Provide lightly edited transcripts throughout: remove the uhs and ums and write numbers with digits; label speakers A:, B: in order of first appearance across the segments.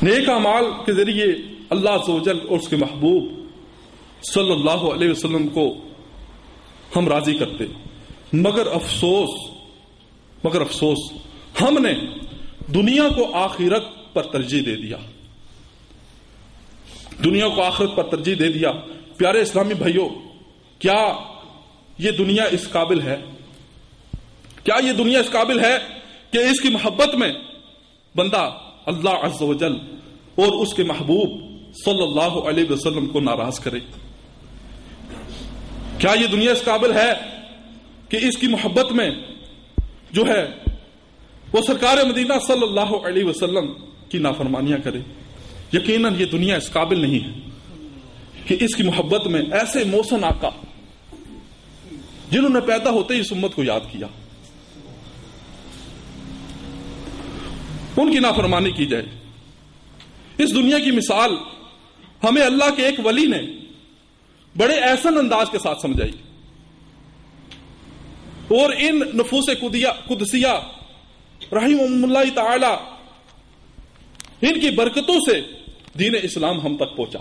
A: نیک اعمال کے ذریعے اللہ عز و جل اور اس کے محبوب صلی اللہ علیہ وسلم کو ہم راضی کرتے، مگر افسوس ہم نے دنیا کو آخرت پر ترجیح دے دیا، دنیا کو آخرت پر ترجیح دے دیا۔ پیارے اسلامی بھائیوں، کیا یہ دنیا اس قابل ہے؟ کیا یہ دنیا اس قابل ہے کہ اس کی محبت میں بندہ اللہ عز و جل اور اس کے محبوب صلی اللہ علیہ وسلم کو ناراض کرے؟ کیا یہ دنیا اس قابل ہے کہ اس کی محبت میں جو ہے وہ سرکار مدینہ صلی اللہ علیہ وسلم کی نافرمانیاں کرے؟ یقیناً یہ دنیا اس قابل نہیں ہے کہ اس کی محبت میں ایسے محسن آقا جنہوں نے پیدا ہوتے ہی اس امت کو یاد کیا، ان کی نافرمانی کی جائے۔ اس دنیا کی مثال ہمیں اللہ کے ایک ولی نے بڑے احسن انداز کے ساتھ سمجھائی، اور ان نفوس قدسیہ رحمہم اللہ تعالی ان کی برکتوں سے دین اسلام ہم تک پہنچا۔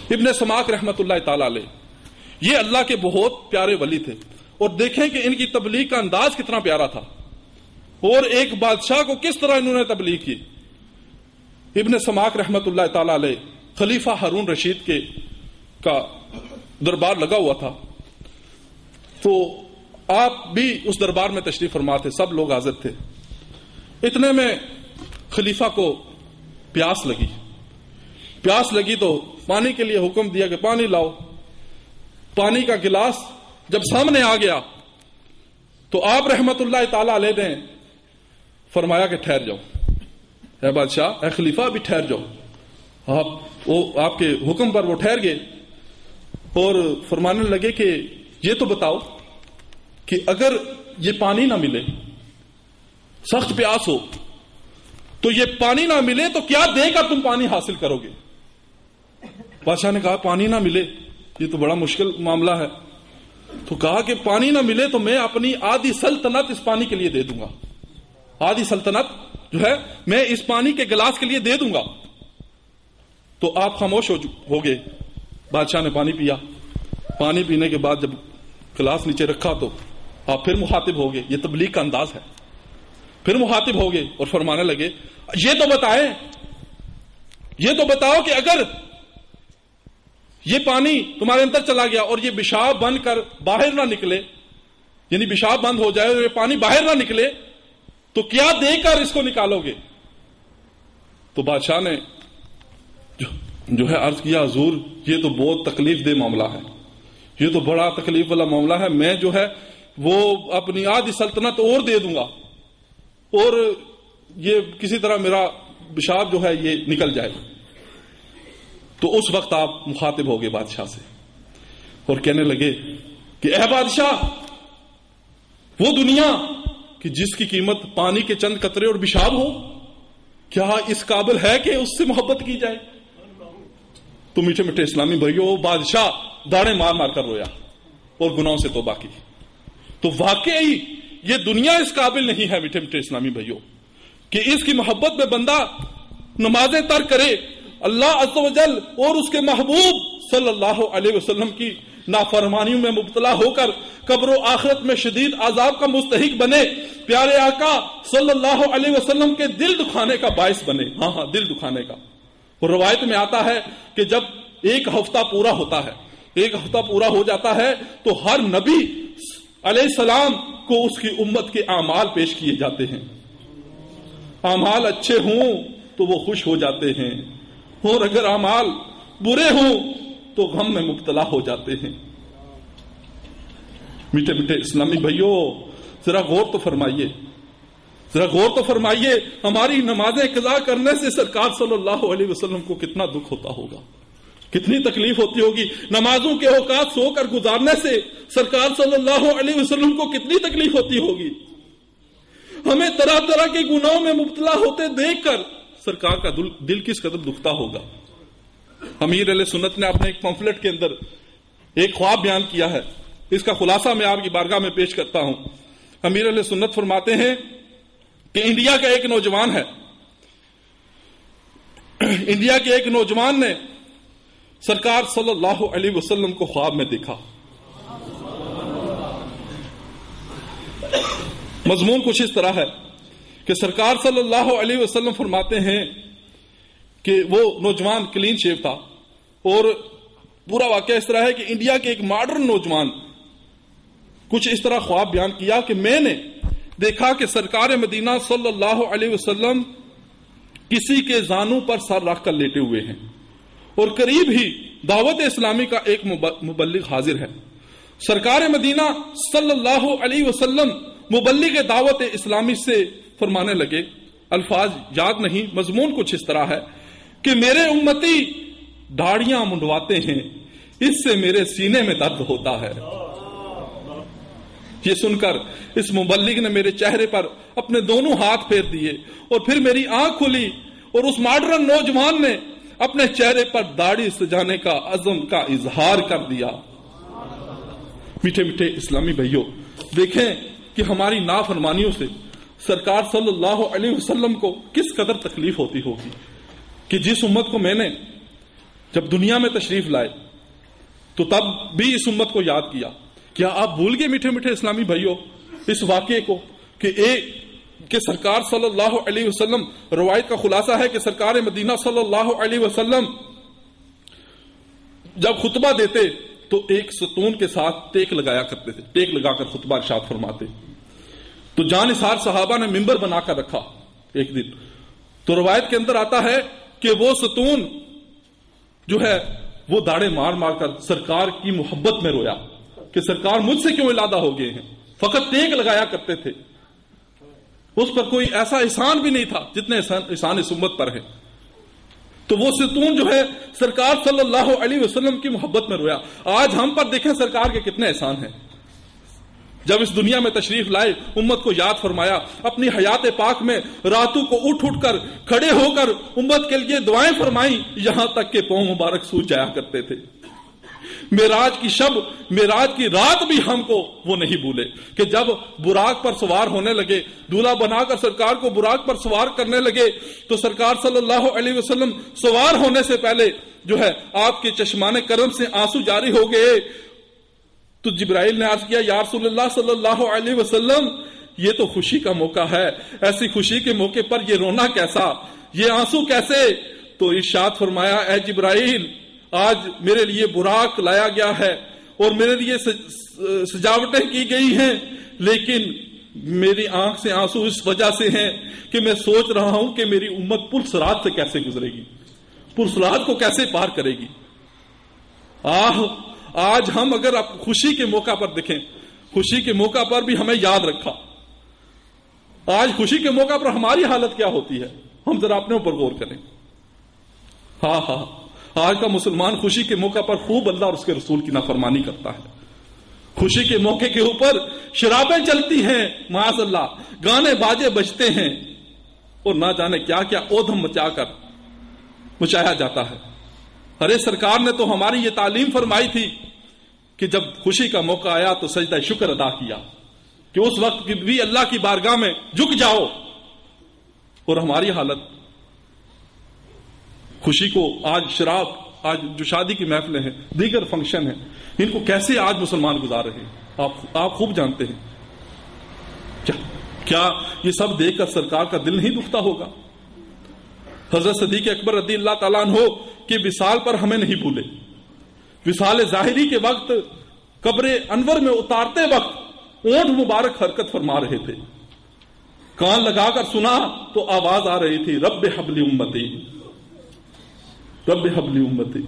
A: ابن سماک رحمت اللہ تعالی علیہ یہ اللہ کے بہت پیارے ولی تھے، اور دیکھیں کہ ان کی تبلیغ کا انداز کتنا پیارا تھا، اور ایک بادشاہ کو کس طرح انہوں نے تبلیغ کی۔ ابن سماک رحمت اللہ تعالی علیہ خلیفہ ہارون رشید کا دربار لگا ہوا تھا، تو آپ بھی اس دربار میں تشریف فرما تھے، سب لوگ حاضر تھے۔ اتنے میں خلیفہ کو پیاس لگی تو پانی کے لیے حکم دیا کہ پانی لاؤ۔ پانی کا گلاس جب سامنے آ گیا تو آپ رحمت اللہ تعالی علیہ نے فرمایا کہ ٹھہر جاؤ، اے بادشاہ، اے خلیفہ، بھی ٹھہر جاؤ۔ آپ کے حکم پر وہ ٹھہر گئے اور فرمانے لگے کہ یہ تو بتاؤ کہ اگر یہ پانی نہ ملے، سخت پیاس ہو، تو یہ پانی نہ ملے تو کیا دے کر تم پانی حاصل کرو گے؟ بادشاہ نے کہا پانی نہ ملے یہ تو بڑا مشکل معاملہ ہے، تو کہا کہ پانی نہ ملے تو میں اپنی آدھی سلطنت اس پانی کے لیے دے دوں گا، آدھی سلطنت جو ہے میں اس پانی کے گلاس کے لیے دے دوں گا۔ تو آپ خاموش ہو گئے۔ بادشاہ نے پانی پیا، پانی پینے کے بعد جب گلاس نیچے رکھا تو آپ پھر مخاطب ہو گئے، یہ تبلیغ کا انداز ہے۔ پھر مخاطب ہو گئے اور فرمانے لگے یہ تو بتاؤ کہ اگر یہ پانی تمہارے اندر چلا گیا اور یہ پیشاب بن کر باہر نہ نکلے، یعنی پیشاب بند ہو جائے اور یہ پانی باہر نہ نکلے، تو کیا دے کر اس کو نکالو گے؟ تو بادشاہ نے جو ہے عرض کیا حضور یہ تو بہت تکلیف دہ معاملہ ہے، یہ تو بڑا تکلیف والا معاملہ ہے، میں جو ہے وہ اپنی آدھی سلطنت اور دے دوں گا اور یہ کسی طرح میرا پیشاب جو ہے یہ نکل جائے۔ تو اس وقت آپ مخاطب ہو گئے بادشاہ سے اور کہنے لگے کہ اے بادشاہ، وہ دنیا کہ جس کی قیمت پانی کے چند قطرے اور پیشاب ہو، کیا اس قابل ہے کہ اس سے محبت کی جائے؟ تو میٹھے میٹھے اسلامی بھائیوں، بادشاہ داڑیں مار مار کر رویا اور گناہوں سے توبہ کی۔ تو واقعی یہ دنیا اس قابل نہیں ہے میٹھے میٹھے اسلامی بھائیوں کہ اس کی محبت میں بندہ نمازیں ترک کرے، اللہ عز و جل اور اس کے محبوب صلی اللہ علیہ وسلم کی نافرمانیوں میں مبتلا ہو کر قبر و آخرت میں شدید عذاب کا مستحق بنے، پیارے آقا صلی اللہ علیہ وسلم کے دل دکھانے کا باعث بنے۔ ہاں دل دکھانے کا۔ اور روایت میں آتا ہے کہ جب ایک ہفتہ پورا ہو جاتا ہے تو ہر نبی علیہ السلام کو اس کی امت کے اعمال پیش کیے جاتے ہیں، اعمال اچھے ہوں تو وہ خوش ہو جاتے ہیں، اور اگر اعمال برے ہوں تو غم میں مبتلا ہو جاتے ہیں۔ میٹھے میٹھے اسلامی بھائیوں، ذرا غور تو فرمائیے ہماری نمازیں قضا کرنے سے سرکار صلی اللہ علیہ وسلم کو کتنا دکھ ہوتا ہوگا، کتنی تکلیف ہوتی ہوگی۔ نمازوں کے اوقات سو کر گزارنے سے سرکار صلی اللہ علیہ وسلم کو کتنی تکلیف ہوتی ہوگی۔ ہمیں طرح طرح کے گناہوں میں مبتلا ہوتے دیکھ کر سرکار کا دل کس قدر دکھتا ہوگا۔ امیر علیہ سنت نے اپنے ایک پمفلٹ کے اندر ایک خواب بیان کیا ہے، اس کا خلاصہ میں آپ کی بارگاہ میں پیش کرتا ہوں۔ امیر علیہ سنت فرماتے ہیں کہ انڈیا کا ایک نوجوان ہے، انڈیا کے ایک نوجوان نے سرکار صلی اللہ علیہ وسلم کو خواب میں دیکھا. مضمون کچھ اس طرح ہے کہ سرکار صلی اللہ علیہ وسلم فرماتے ہیں کہ وہ نوجوان کلین شیو تھا، اور پورا واقعہ اس طرح ہے کہ انڈیا کے ایک ماڈرن نوجوان کچھ اس طرح خواب بیان کیا کہ میں نے دیکھا کہ سرکار مدینہ صلی اللہ علیہ وسلم کسی کے زانوں پر سر رکھ کر لیٹے ہوئے ہیں، اور قریب ہی دعوت اسلامی کا ایک مبلغ حاضر ہے. سرکار مدینہ صلی اللہ علیہ وسلم مبلغ دعوت اسلامی سے فرمانے لگے، الفاظ یاد نہیں، مضمون کچھ اس طرح ہے کہ میرے امتی داڑیاں منڈواتے ہیں، اس سے میرے سینے میں درد ہوتا ہے. یہ سن کر اس مبلغ نے میرے چہرے پر اپنے دونوں ہاتھ پھیر دیے، اور پھر میری آنکھ کھلی، اور اس ماڈرن نوجوان نے اپنے چہرے پر داڑھی سجانے کا عزم کا اظہار کر دیا. میٹھے میٹھے اسلامی بھائیوں، دیکھیں کہ ہماری نافرمانیوں سے سرکار صلی اللہ علیہ وسلم کو کس قدر تکلیف ہوتی ہوگی، کہ جس امت کو میں نے جب دنیا میں تشریف لائے تو تب بھی اس امت کو یاد کیا. کیا آپ بھول گئے میٹھے میٹھے اسلامی بھائیوں اس واقعے کو کہ سرکار صلی اللہ علیہ وسلم، روایت کا خلاصہ ہے کہ سرکار مدینہ صلی اللہ علیہ وسلم جب خطبہ دیتے تو ایک ستون کے ساتھ ٹیک لگایا کرتے تھے، ٹیک لگا کر خطبہ ارشاد فرماتے. تو جانثار صحابہ نے ممبر بنا کر رکھا ایک دن، تو روایت کے اندر آتا ہے کہ وہ ستون جو ہے وہ داڑے مار مار کر سرکار کی محبت میں رویا کہ سرکار مجھ سے کیوں علادہ ہو گئے ہیں. فقط ٹیک لگایا کرتے تھے، اس پر کوئی ایسا احسان بھی نہیں تھا جتنے احسان اس امت پر ہے. تو وہ ستون جو ہے سرکار صلی اللہ علیہ وسلم کی محبت میں رویا. آج ہم پر دیکھیں سرکار کے کتنے احسان ہیں. جب اس دنیا میں تشریف لائے امت کو یاد فرمایا، اپنی حیات پاک میں راتوں کو اٹھ اٹھ کر کھڑے ہو کر امت کے لیے دعائیں فرمائیں، یہاں تک کہ پاؤں مبارک سوج جایا کرتے تھے. معراج کی شب، معراج کی رات بھی ہم کو وہ نہیں بھولے کہ جب براق پر سوار ہونے لگے، دولہا بنا کر سرکار کو براق پر سوار کرنے لگے، تو سرکار صلی اللہ علیہ وسلم سوار ہونے سے پہلے جو ہے آپ کے چشمان کرم سے آنسو جاری ہو گئے. تو جبرائیل نے عرض کیا، یا رسول اللہ صلی اللہ علیہ وسلم، یہ تو خوشی کا موقع ہے، ایسی خوشی کے موقع پر یہ رونا کیسا، یہ آنسو کیسے؟ تو ارشاد فرمایا، اے جبرائیل، آج میرے لیے براق لایا گیا ہے اور میرے لیے سجاوٹیں کی گئی ہیں، لیکن میری آنکھ سے آنسو اس وجہ سے ہیں کہ میں سوچ رہا ہوں کہ میری امت پرسرات سے کیسے گزرے گی، پرسرات کو کیسے پار کرے گی. آج ہم اگر خوشی کے موقع پر دیکھیں، خوشی کے موقع پر بھی ہمیں یاد رکھا، آج خوشی کے موقع پر ہماری حالت کیا ہوتی ہے، ہم ذرا اپنے اوپر غور کریں. ہاں آج کا مسلمان خوشی کے موقع پر خوب اللہ اور اس کے رسول کی نافرمانی کرتا ہے. خوشی کے موقع کے اوپر شرابیں چلتی ہیں، معاذ اللہ، گانے باجے بجتے ہیں، اور نہ جانے کیا کیا اودھم مچایا جاتا ہے. ارے سرکار نے تو ہماری یہ تعلیم فرمائی تھی کہ جب خوشی کا موقع آیا تو سجدہ شکر ادا کیا، کہ اس وقت بھی اللہ کی بارگاہ میں جھک جاؤ. اور ہماری حالت خوشی کو آج جو شادی کی محفلیں ہیں، دیگر فنکشن ہیں، ان کو کیسے آج مسلمان گزار رہے ہیں آپ خوب جانتے ہیں. کیا یہ سب دیکھ کر سرکار کا دل نہیں دکھتا ہوگا؟ حضرت صدیق اکبر رضی اللہ تعالیٰ عنہ کے وصال پر ہمیں نہیں بھولے. وصال ظاہری کے وقت قبر انور میں اتارتے وقت اونٹ مبارک حرکت فرما رہے تھے، کان لگا کر سنا تو آواز آ رہی تھی، رب حبلی امتی، رب حبلی امتی.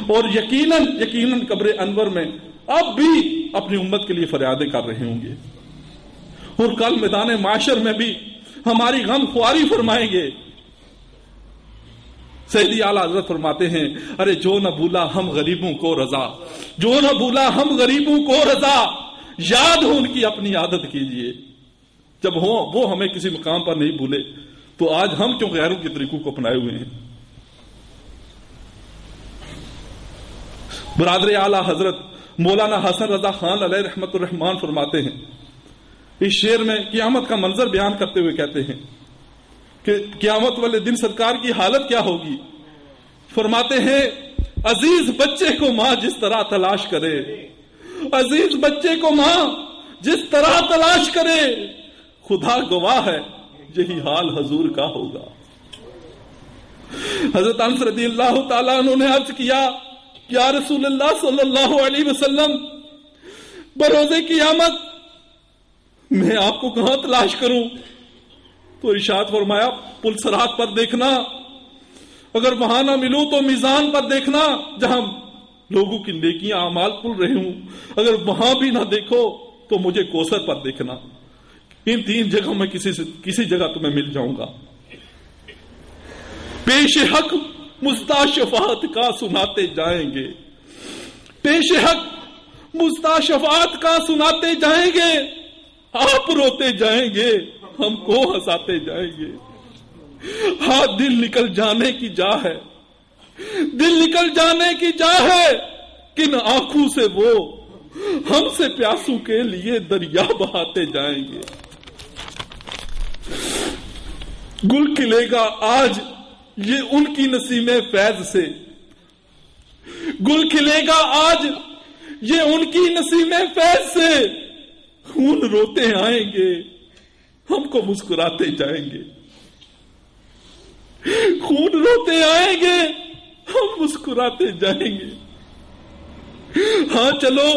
A: اور یقیناً قبر انور میں اب بھی اپنی امت کے لیے فریادیں کر رہے ہوں گے، اور کل میدان معاشر میں بھی ہماری غم خواری فرمائیں گے. سیدی اعلیٰ حضرت فرماتے ہیں، ارے جو نہ بھولا ہم غریبوں کو رضا، جو نہ بھولا ہم غریبوں کو رضا، یاد ہو ان کی اپنی عادت کیجئے. جب وہ ہمیں کسی مقام پر نہیں بھولے تو آج ہم کیوں غیروں کے طریقوں کو اپنائے ہوئے ہیں. برادر اعلیٰ حضرت مولانا حسن رضا خان علیہ رحمت الرحمان فرماتے ہیں، اس شعر میں قیامت کا منظر بیان کرتے ہوئے کہتے ہیں کہ قیامت والے دن سرکار کی حالت کیا ہوگی. فرماتے ہیں عزیز بچے کو ماں جس طرح تلاش کرے، عزیز بچے کو ماں جس طرح تلاش کرے، خدا گواہ ہے یہی حال حضور کا ہوگا. حضرت انس رضی اللہ تعالیٰ عنہ نے عرض کیا یا رسول اللہ صلی اللہ علیہ وسلم، بروز قیامت میں آپ کو کہاں تلاش کروں؟ تو ارشاد فرمایا پل صراط پر دیکھنا، اگر وہاں نہ ملوں تو میزان پر دیکھنا جہاں لوگوں کی نیکیاں اعمال پل رہے ہوں، اگر وہاں بھی نہ دیکھو تو مجھے کوثر پر دیکھنا. ان 3 جگہ میں کسی جگہ تمہیں مل جاؤں گا. پیش حق مستشفعات کا سناتے جائیں گے، پیش حق مستشفعات کا سناتے جائیں گے، آپ روتے جائیں گے ہم کو ہنساتے جائیں گے. ہاں دل نکل جانے کی جا ہے، دل نکل جانے کی جا ہے، کن آنکھوں سے وہ ہم سے پیاسوں کے لیے دریا بہاتے جائیں گے. گل کھلے گا آج یہ ان کی نسیم فیض سے، گل کھلے گا آج یہ ان کی نسیم فیض سے، خون روتے آئیں گے ہم کو مسکراتے جائیں گے، خون روتے آئیں گے ہم مسکراتے جائیں گے. ہاں چلو،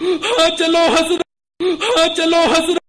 A: ہاں چلو حضرت، ہاں چلو حضرت.